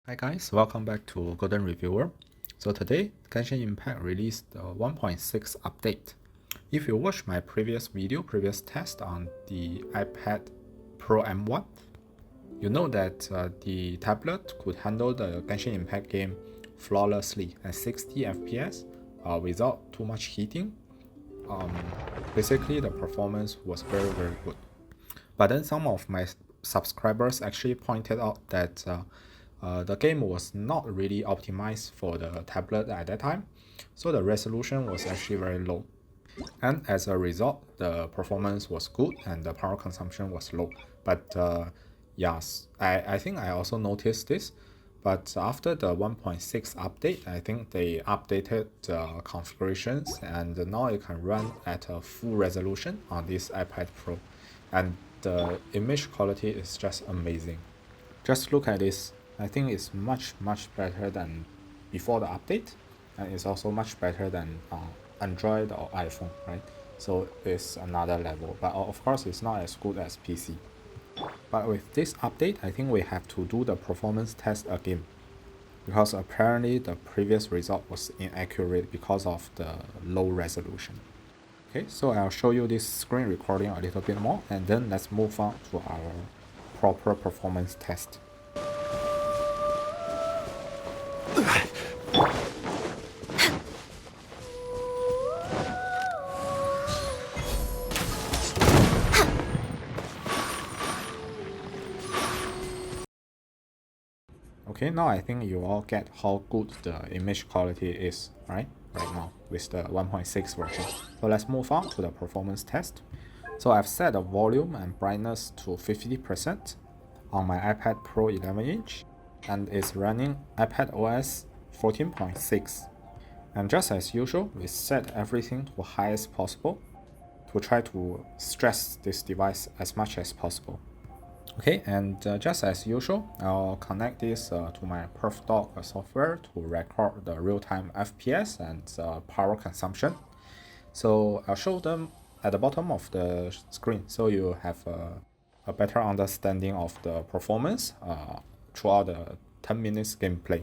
Hi guys, welcome back to Golden Reviewer. So today, Genshin Impact released the 1.6 update. If you watch my previous test on the iPad Pro M1, you know that the tablet could handle the Genshin Impact game flawlessly at 60 FPS without too much heating. Basically, the performance was very good. But then some of my subscribers actually pointed out that the game was not really optimized for the tablet at that time, so the resolution was actually very low. And as a result, the performance was good and the power consumption was low. But yes, I think I also noticed this. But after the 1.6 update, I think they updated the configurations and now it can run at a full resolution on this iPad Pro. And the image quality is just amazing. Just look at this. I think it's much better than before the update, and it's also much better than Android or iPhone, right? So it's another level, but of course it's not as good as PC. But with this update, I think we have to do the performance test again, because apparently the previous result was inaccurate because of the low resolution. Okay, so I'll show you this screen recording a little bit more, and then let's move on to our proper performance test. Okay, now I think you all get how good the image quality is, right now with the 1.6 version. So let's move on to the performance test. So I've set the volume and brightness to 50% on my iPad Pro 11-inch, and it's running iPad OS 14.6. And just as usual, we set everything to highest possible to try to stress this device as much as possible. Okay, and just as usual, I'll connect this to my PerfDock software to record the real-time FPS and power consumption. So I'll show them at the bottom of the screen so you have a better understanding of the performance throughout the 10 minutes gameplay.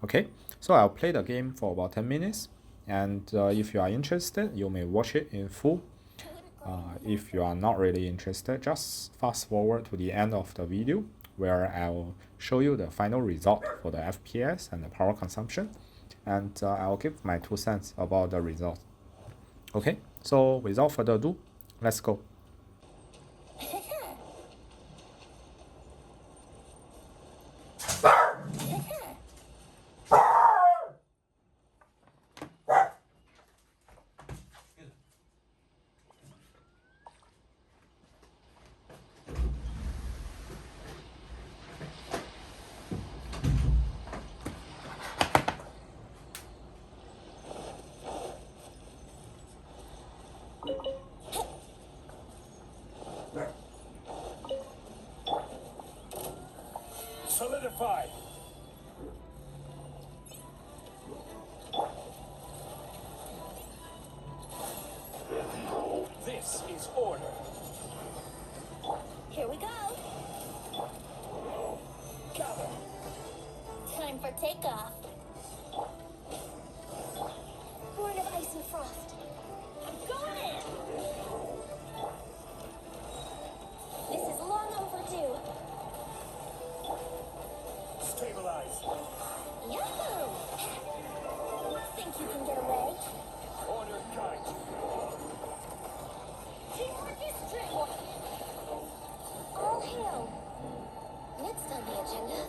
Okay, so I'll play the game for about 10 minutes, and if you are interested, you may watch it in full. If you are not really interested, just fast forward to the end of the video where I'll show you the final result for the FPS and the power consumption, and I'll give my 2 cents about the result. Okay, so without further ado, let's go. Solidify. This is order. Here we go. Gather. Time for takeoff. Born of ice and frost. I'm going in. This is long overdue. Stabilize. Yahoo! Think you can get away? Order guide you. Teamwork is strength. All hail. Next on the agenda.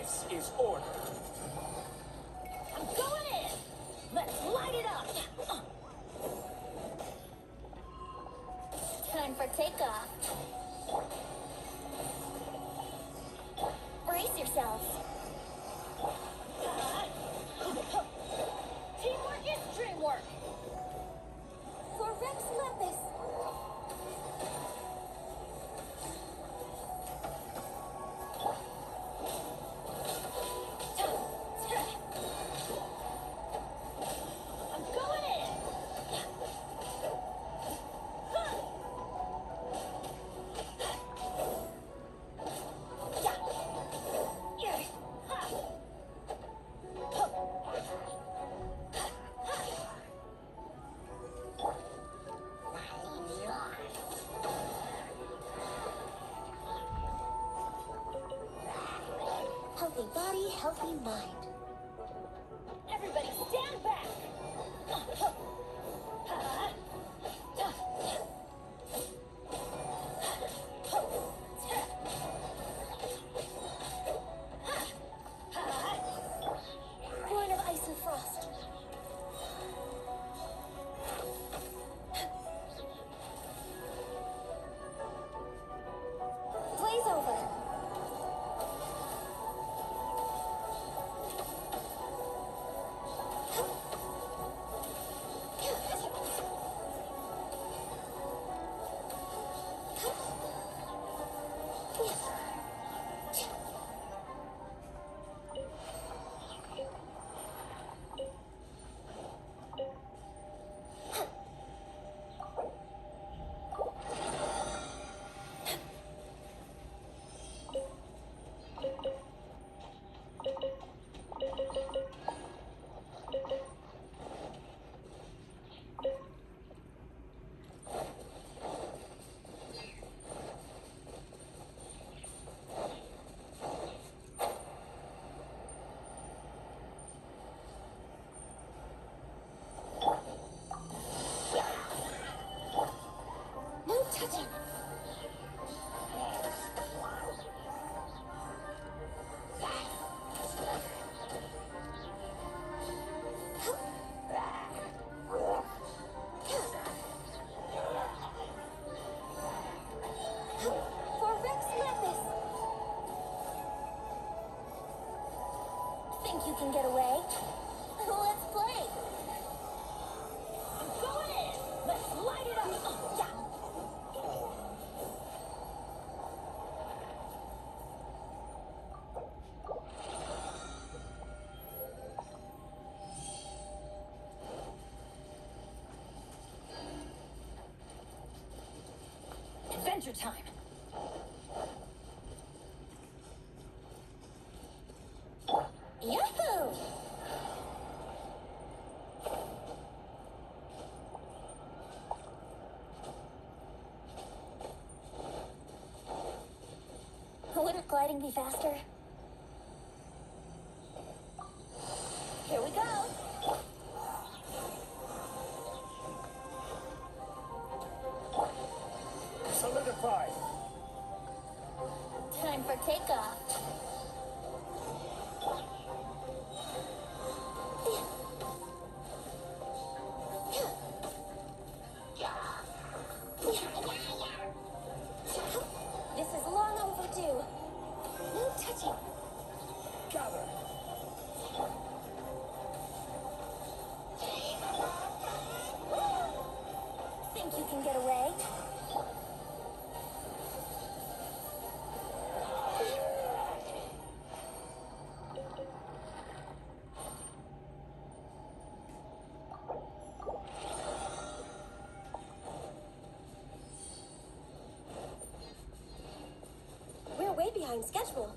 This is order. I'm going in! Let's light it up! Time for takeoff. Brace yourselves. Teamwork is dreamwork! For Rex Lempus! I'm going in! Healthy body, healthy mind. Everybody stand back! Born of ice and frost. Blaze over. No touching. For Rex Lempus. Think you can get away? Let's play. I'm going in. Let's light it up. Yeah. Adventure time. Yahoo! Wouldn't gliding be faster? Here we go. Solidify. Time for takeoff. This is long overdue. No touching. Gather. Think you can get away? We're way behind schedule.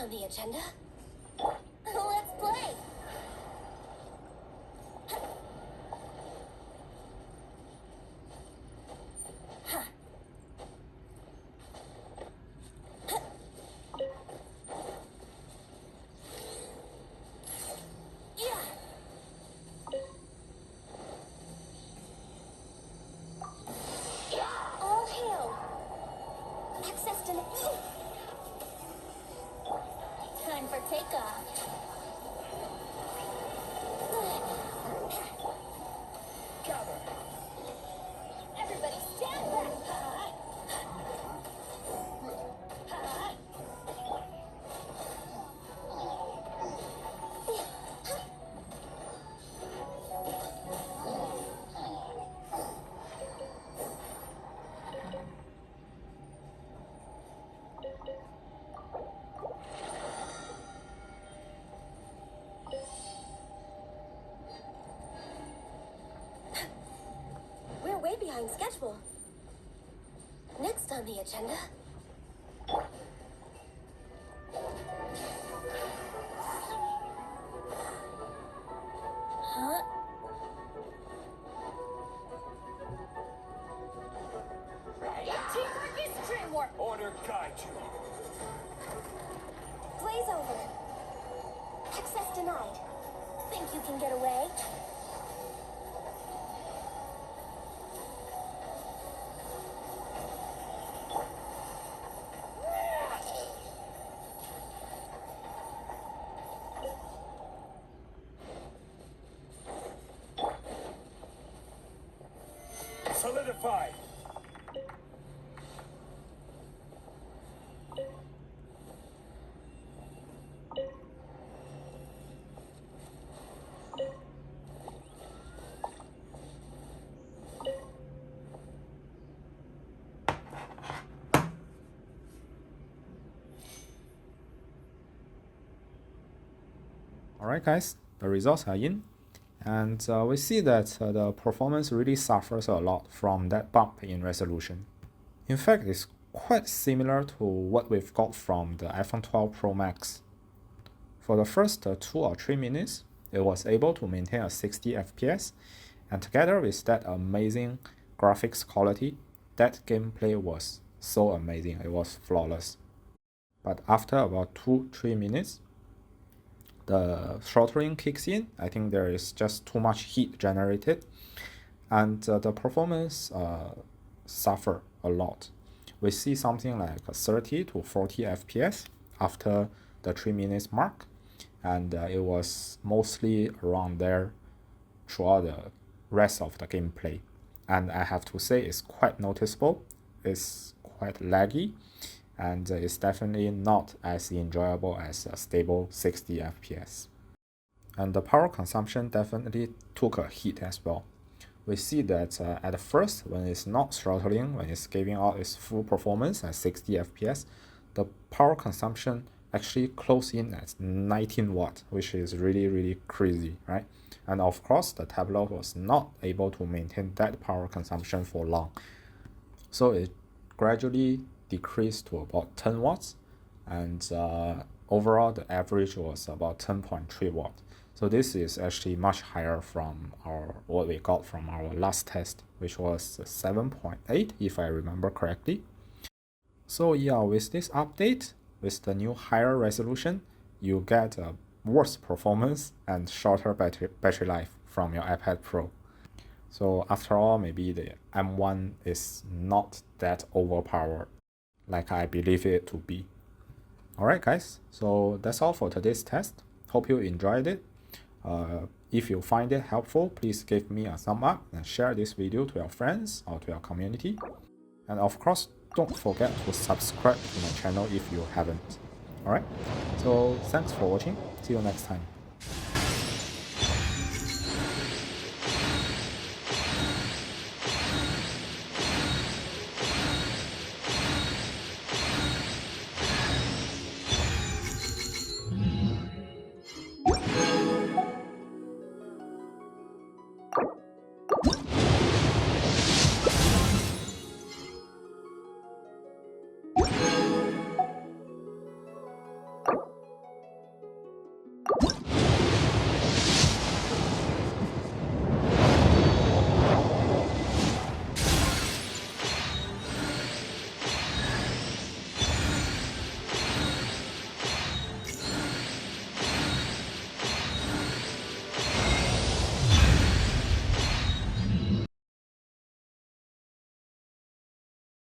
on the agenda? Let's play! All hail! Access to... Time for takeoff. Gather. Everybody stand back! We're way behind schedule. Next on the agenda. Huh? Teamwork is dreamwork! Order guide you. Blaze over. Access denied. Think you can get away? Solidify. Alright guys, the results are in, and we see that the performance really suffers a lot from that bump in resolution. In fact, it's quite similar to what we've got from the iPhone 12 Pro Max. For the first 2 or 3 minutes, it was able to maintain a 60 FPS, and together with that amazing graphics quality, that gameplay was so amazing, it was flawless. But after about 2-3 minutes, the throttling kicks in. I think there is just too much heat generated, and the performance suffer a lot. We see something like 30 to 40 FPS after the 3 minutes mark, and it was mostly around there throughout the rest of the gameplay. And I have to say it's quite noticeable, it's quite laggy, and it's definitely not as enjoyable as a stable 60 FPS. And the power consumption definitely took a hit as well. We see that at first, when it's not throttling, when it's giving out its full performance at 60 FPS, the power consumption actually closed in at 19 watts, which is really crazy, right? And of course, the tablet was not able to maintain that power consumption for long. So it gradually decreased to about 10 watts, and overall the average was about 10.3 watts. So this is actually much higher from what we got from our last test, which was 7.8 if I remember correctly. So yeah, with this update, with the new higher resolution, you get a worse performance and shorter battery life from your iPad Pro. So after all, maybe the M1 is not that overpowered like I believe it to be. Alright guys, so that's all for today's test. Hope you enjoyed it. If you find it helpful, please give me a thumb up and share this video to your friends or to your community. And of course, don't forget to subscribe to my channel if you haven't. Alright, so thanks for watching. See you next time.